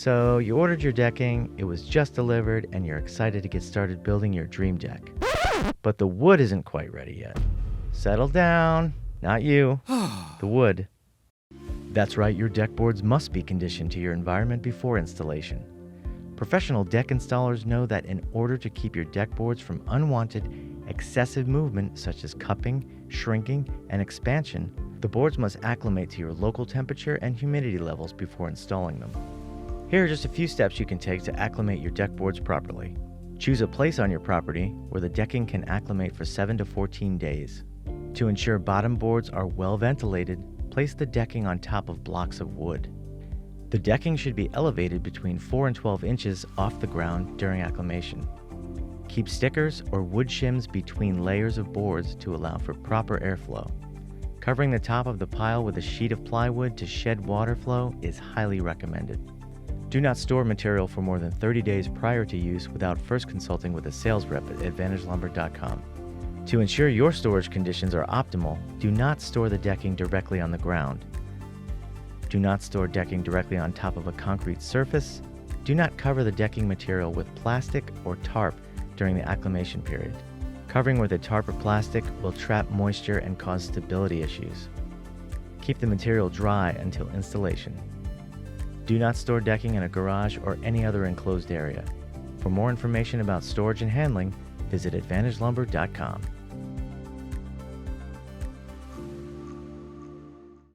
So you ordered your decking, it was just delivered, and you're excited to get started building your dream deck. But the wood isn't quite ready yet. Settle down. Not you. The wood. That's right, your deck boards must be conditioned to your environment before installation. Professional deck installers know that in order to keep your deck boards from unwanted, excessive movement such as cupping, shrinking, and expansion, the boards must acclimate to your local temperature and humidity levels before installing them. Here are just a few steps you can take to acclimate your deck boards properly. Choose a place on your property where the decking can acclimate for 7 to 14 days. To ensure bottom boards are well ventilated, place the decking on top of blocks of wood. The decking should be elevated between 4 and 12 inches off the ground during acclimation. Keep stickers or wood shims between layers of boards to allow for proper airflow. Covering the top of the pile with a sheet of plywood to shed water flow is highly recommended. Do not store material for more than 30 days prior to use without first consulting with a sales rep at AdvantageLumber.com. To ensure your storage conditions are optimal, do not store the decking directly on the ground. Do not store decking directly on top of a concrete surface. Do not cover the decking material with plastic or tarp during the acclimation period. Covering with a tarp or plastic will trap moisture and cause stability issues. Keep the material dry until installation. Do not store decking in a garage or any other enclosed area. For more information about storage and handling, visit AdvantageLumber.com.